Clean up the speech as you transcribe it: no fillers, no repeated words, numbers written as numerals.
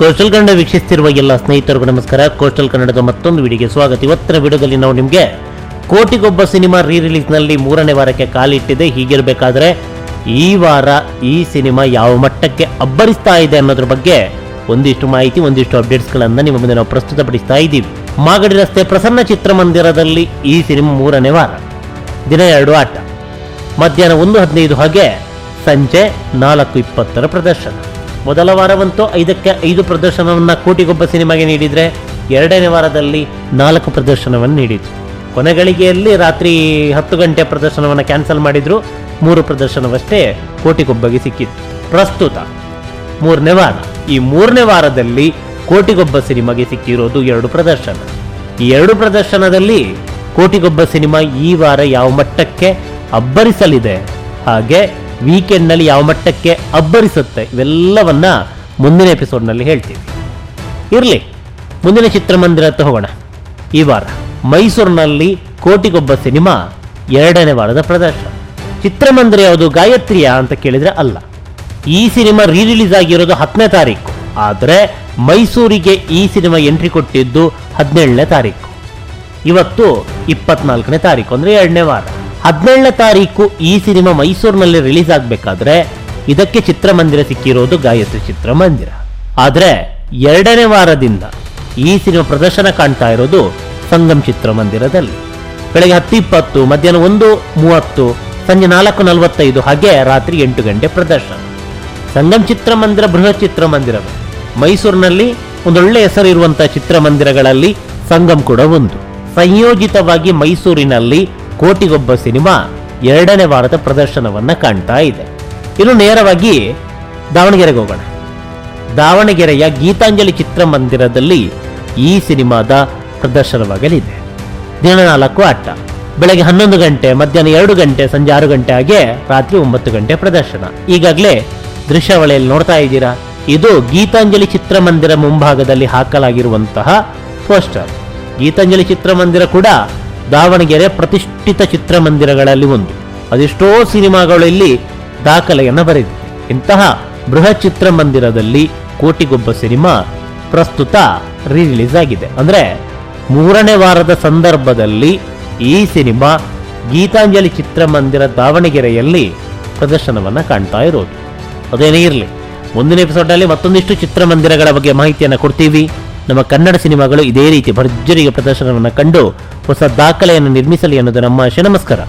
Coastal Kannada ವೀಕ್ಷಿಸುತ್ತಿರುವ ಎಲ್ಲ ಸ್ನೇಹಿತರಿಗೂ ನಮಸ್ಕಾರ. ಕೋಸ್ಟಲ್ ಕನ್ನಡದ ಮತ್ತೊಂದು ವಿಡಿಯೋಗೆ ಸ್ವಾಗತ. ಇವತ್ತಿನ ವಿಡಿಯೋದಲ್ಲಿ ನಾವು ನಿಮಗೆ ಕೋಟಿಗೊಬ್ಬ ಸಿನಿಮಾ ರೀ ರಿಲೀಸ್ನಲ್ಲಿ 3ನೇ ವಾರಕ್ಕೆ ಕಾಲಿಟ್ಟಿದೆ. ಹೀಗಿರಬೇಕಾದ್ರೆ ಈ ವಾರ ಈ ಸಿನಿಮಾ ಯಾವ ಮಟ್ಟಕ್ಕೆ ಅಬ್ಬರಿಸ್ತಾ ಇದೆ ಅನ್ನೋದ್ರ ಬಗ್ಗೆ ಒಂದಿಷ್ಟು ಮಾಹಿತಿ, ಒಂದಿಷ್ಟು ಅಪ್ಡೇಟ್ಸ್ಗಳನ್ನು ನಿಮ್ಮ ಮುಂದೆ ನಾವು ಪ್ರಸ್ತುತಪಡಿಸ್ತಾ ಇದ್ದೀವಿ. ಮಾಗಡಿ ರಸ್ತೆ ಪ್ರಸನ್ನ ಚಿತ್ರಮಂದಿರದಲ್ಲಿ ಈ ಸಿನಿಮಾ 3ನೇ ವಾರ, ದಿನ 2 ಆಟ, ಮಧ್ಯಾಹ್ನ 1:15 ಹಾಗೆ ಸಂಜೆ 4:20 ಪ್ರದರ್ಶನ. ಮೊದಲ ವಾರವಂತೂ 5ಕ್ಕೆ 5 ಪ್ರದರ್ಶನವನ್ನು ಕೋಟಿಗೊಬ್ಬ ಸಿನಿಮಾಗೆ ನೀಡಿದರೆ, 2ನೇ ವಾರದಲ್ಲಿ 4 ಪ್ರದರ್ಶನವನ್ನು ನೀಡಿದ್ರು. ಕೊನೆಗಳಿಗೆಯಲ್ಲಿ ರಾತ್ರಿ 10 ಗಂಟೆ ಪ್ರದರ್ಶನವನ್ನು ಕ್ಯಾನ್ಸಲ್ ಮಾಡಿದ್ರು. 3 ಪ್ರದರ್ಶನವಷ್ಟೇ ಕೋಟಿಗೊಬ್ಬಗೆ ಸಿಕ್ಕಿತ್ತು. ಪ್ರಸ್ತುತ 3ನೇ ವಾರ. ಈ 3ನೇ ವಾರದಲ್ಲಿ ಕೋಟಿಗೊಬ್ಬ ಸಿನಿಮಾಗೆ ಸಿಕ್ಕಿರೋದು 2 ಪ್ರದರ್ಶನ. ಈ 2 ಪ್ರದರ್ಶನದಲ್ಲಿ ಕೋಟಿಗೊಬ್ಬ ಸಿನಿಮಾ ಈ ವಾರ ಯಾವ ಮಟ್ಟಕ್ಕೆ ಅಬ್ಬರಿಸಲಿದೆ, ಹಾಗೆ ವೀಕೆಂಡ್ನಲ್ಲಿ ಯಾವ ಮಟ್ಟಕ್ಕೆ ಅಬ್ಬರಿಸುತ್ತೆ, ಇವೆಲ್ಲವನ್ನ ಮುಂದಿನ ಎಪಿಸೋಡ್ನಲ್ಲಿ ಹೇಳ್ತೀವಿ. ಇರಲಿ, ಮುಂದಿನ ಚಿತ್ರಮಂದಿರ ಹೋಗೋಣ. ಈ ವಾರ ಮೈಸೂರಿನಲ್ಲಿ ಕೋಟಿಗೊಬ್ಬ ಸಿನಿಮಾ 2ನೇ ವಾರದ ಪ್ರದರ್ಶನ. ಚಿತ್ರಮಂದಿರ ಯಾವುದು, ಗಾಯತ್ರಿಯಾ ಅಂತ ಕೇಳಿದ್ರೆ ಅಲ್ಲ. ಈ ಸಿನಿಮಾ ರೀ ರಿಲೀಸ್ ಆಗಿರೋದು 10ನೇ ತಾರೀಕು, ಆದರೆ ಮೈಸೂರಿಗೆ ಈ ಸಿನಿಮಾ ಎಂಟ್ರಿ ಕೊಟ್ಟಿದ್ದು 17ನೇ ತಾರೀಕು. ಇವತ್ತು 24ನೇ ತಾರೀಕು, ಅಂದರೆ 2ನೇ ವಾರ. 17ನೇ ತಾರೀಕು ಈ ಸಿನಿಮಾ ಮೈಸೂರಿನಲ್ಲಿ ರಿಲೀಸ್ ಆಗಬೇಕಾದ್ರೆ ಇದಕ್ಕೆ ಚಿತ್ರಮಂದಿರ ಸಿಕ್ಕಿರೋದು ಗಾಯತ್ರಿ ಚಿತ್ರಮಂದಿರ. ಆದರೆ 2ನೇ ವಾರದಿಂದ ಈ ಸಿನಿಮಾ ಪ್ರದರ್ಶನ ಕಾಣ್ತಾ ಇರೋದು ಸಂಗಮ್ ಚಿತ್ರಮಂದಿರದಲ್ಲಿ. ಬೆಳಗ್ಗೆ 10:20, ಮಧ್ಯಾಹ್ನ 1:30, ಸಂಜೆ 4:45 ಹಾಗೆ ರಾತ್ರಿ 8 ಗಂಟೆ ಪ್ರದರ್ಶನ. ಸಂಗಮ್ ಚಿತ್ರಮಂದಿರ ಬೃಹತ್ ಚಿತ್ರಮಂದಿರ. ಮೈಸೂರಿನಲ್ಲಿ ಒಂದೊಳ್ಳೆ ಹೆಸರಿರುವಂತಹ ಚಿತ್ರಮಂದಿರಗಳಲ್ಲಿ ಸಂಗಮ್ ಕೂಡ ಒಂದು. ಸಂಯೋಜಿತವಾಗಿ ಮೈಸೂರಿನಲ್ಲಿ ಕೋಟಿಗೊಬ್ಬ ಸಿನಿಮಾ 2ನೇ ವಾರದ ಪ್ರದರ್ಶನವನ್ನ ಕಾಣ್ತಾ ಇದೆ. ಇನ್ನು ನೇರವಾಗಿ ದಾವಣಗೆರೆಗೆ ಹೋಗೋಣ. ದಾವಣಗೆರೆಯ ಗೀತಾಂಜಲಿ ಚಿತ್ರಮಂದಿರದಲ್ಲಿ ಈ ಸಿನಿಮಾದ ಪ್ರದರ್ಶನವಾಗಲಿದೆ. ದಿನ 4 ಆಟ, ಬೆಳಗ್ಗೆ 11 ಗಂಟೆ, ಮಧ್ಯಾಹ್ನ 2 ಗಂಟೆ, ಸಂಜೆ 6 ಗಂಟೆ ಹಾಗೆ ರಾತ್ರಿ 9 ಗಂಟೆ ಪ್ರದರ್ಶನ. ಈಗಾಗಲೇ ದೃಶ್ಯಾವಳಿಯಲ್ಲಿ ನೋಡ್ತಾ ಇದ್ದೀರಾ. ಇದು ಗೀತಾಂಜಲಿ ಚಿತ್ರಮಂದಿರ ಮುಂಭಾಗದಲ್ಲಿ ಹಾಕಲಾಗಿರುವಂತಹ ಪೋಸ್ಟರ್. ಗೀತಾಂಜಲಿ ಚಿತ್ರಮಂದಿರ ಕೂಡ ದಾವಣಗೆರೆ ಪ್ರತಿಷ್ಠಿತ ಚಿತ್ರಮಂದಿರಗಳಲ್ಲಿ ಒಂದು. ಅದೆಷ್ಟೋ ಸಿನಿಮಾಗಳು ಇಲ್ಲಿ ದಾಖಲೆಯನ್ನು ಬರೆದಿದೆ. ಇಂತಹ ಬೃಹತ್ ಚಿತ್ರಮಂದಿರದಲ್ಲಿ ಕೋಟಿಗೊಬ್ಬ ಸಿನಿಮಾ ಪ್ರಸ್ತುತ ರೀ ರಿಲೀಸ್ ಆಗಿದೆ. ಅಂದರೆ 3ನೇ ವಾರದ ಸಂದರ್ಭದಲ್ಲಿ ಈ ಸಿನಿಮಾ ಗೀತಾಂಜಲಿ ಚಿತ್ರಮಂದಿರ ದಾವಣಗೆರೆಯಲ್ಲಿ ಪ್ರದರ್ಶನವನ್ನು ಕಾಣ್ತಾ ಇರೋದು. ಅದೇನೇ ಇರಲಿ, ಮುಂದಿನ ಎಪಿಸೋಡ್ನಲ್ಲಿ ಮತ್ತೊಂದಿಷ್ಟು ಚಿತ್ರಮಂದಿರಗಳ ಬಗ್ಗೆ ಮಾಹಿತಿಯನ್ನು ಕೊಡ್ತೀವಿ. ನಮ್ಮ ಕನ್ನಡ ಸಿನಿಮಾಗಳು ಇದೇ ರೀತಿ ಭರ್ಜರಿಗೆ ಪ್ರದರ್ಶನವನ್ನು ಕಂಡು ಹೊಸ ದಾಖಲೆಯನ್ನು ನಿರ್ಮಿಸಲಿ ಅನ್ನೋದು ನಮ್ಮ ಆಶೆ. ನಮಸ್ಕಾರ.